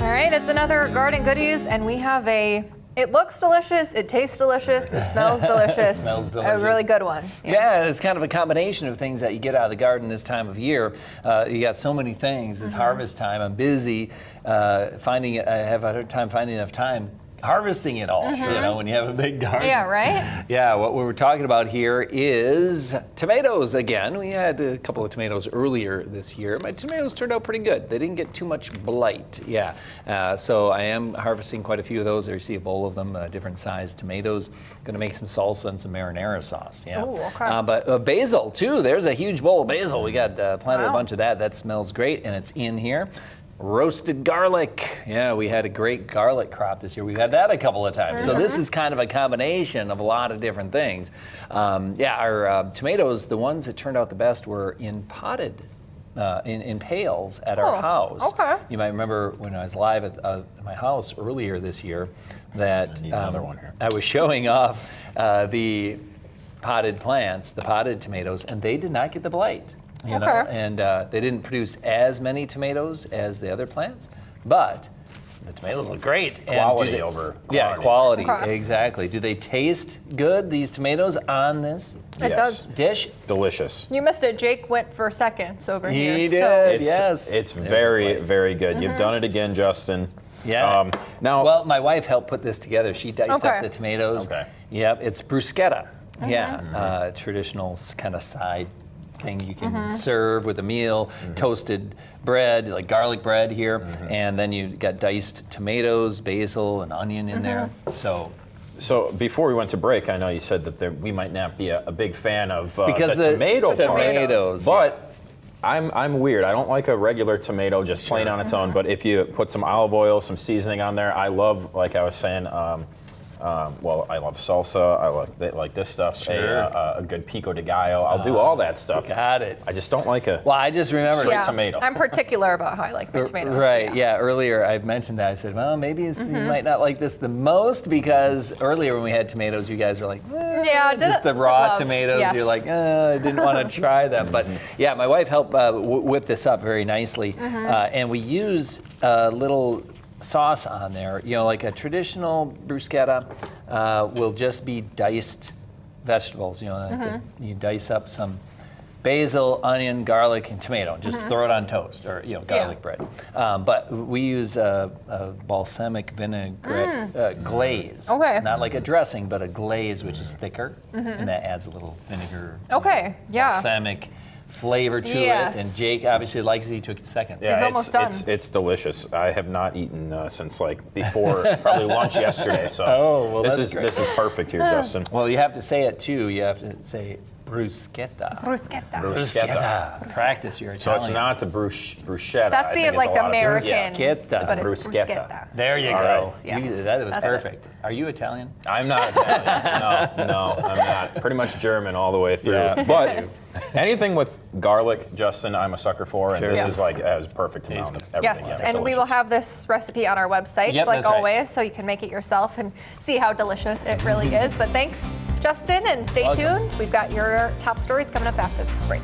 All right, it's another Garden Goodies, and we have it looks delicious, it tastes delicious, it smells delicious. It smells delicious. A really good one. Yeah, it's kind of a combination of things that you get out of the garden this time of year. You got so many things. It's harvest time. I'm busy I have a hard time finding enough time harvesting it all, you know, when you have a big garden. Yeah, right? Yeah, what we're talking about here is tomatoes again. We had a couple of tomatoes earlier this year. My tomatoes turned out pretty good. They didn't get too much blight, so I am harvesting quite a few of those. I see a bowl of them, different sized tomatoes. Going to make some salsa and some marinara sauce, Ooh, okay. But basil too, there's a huge bowl of basil. We got planted a bunch of that. That smells great, and it's in here. Roasted garlic. Yeah, we had a great garlic crop this year. We've had that a couple of times. So this is kind of a combination of a lot of different things. Our tomatoes, the ones that turned out the best were in potted, in pails at our house. Okay. You might remember when I was live at my house earlier this year that another one here. I was showing off the potted plants, the potted tomatoes, and they did not get the blight. You know, and they didn't produce as many tomatoes as the other plants, but the tomatoes look great. Quality over quantity. Yeah, quality, exactly. Do they taste good, these tomatoes, on this dish? Delicious. You missed it. Jake went for seconds over here. He did, It's very, very good. You've done it again, Justin. Yeah. Now, my wife helped put this together. She diced up the tomatoes. Okay. Yep, it's bruschetta. Yeah, traditional kind of side thing you can serve with a meal, toasted bread, like garlic bread here, and then you got diced tomatoes, basil, and onion in there. So before we went to break, I know you said that we might not be a big fan of because the tomato tomatoes, but I'm weird. I don't like a regular tomato just plain on its own, but if you put some olive oil, some seasoning on there, I love, like I was saying, I love salsa. I like this stuff. A good pico de gallo. I'll do all that stuff. Got it. I just don't like a. Well, I just remembered straight tomato. I'm particular about how I like my tomatoes. Right. Yeah. Earlier I mentioned that. I said, well, maybe you might not like this the most because earlier when we had tomatoes, you guys were like, just the raw tomatoes. Yes. You're like, I didn't want to try them. But yeah, my wife helped whip this up very nicely, and we use a little sauce on there, you know, like a traditional bruschetta will just be diced vegetables, you know, you dice up some basil, onion, garlic, and tomato, and just throw it on toast or, you know, garlic bread. But we use a balsamic vinaigrette glaze. Okay. Not like a dressing, but a glaze, which is thicker, and that adds a little vinegar. Balsamic flavor to it, and Jake obviously likes it. He took it second. Yeah, almost done. It's delicious. I have not eaten since like before probably lunch yesterday. So this is perfect here, Justin. Well, you have to say it too. You have to say bruschetta. Bruschetta. Practice your Italian. So it's not the bruschetta. That's the like American. Bruschetta. But it's bruschetta. There you go. Right. Yes. That was That's perfect. Are you Italian? I'm not Italian. No, I'm not. Pretty much German all the way through. Yeah, but anything with garlic, Justin, I'm a sucker for, and this is like a perfect amount of everything. Yes, and we will have this recipe on our website, like always, so you can make it yourself and see how delicious it really is. But thanks, Justin, and stay tuned. We've got your top stories coming up after this break.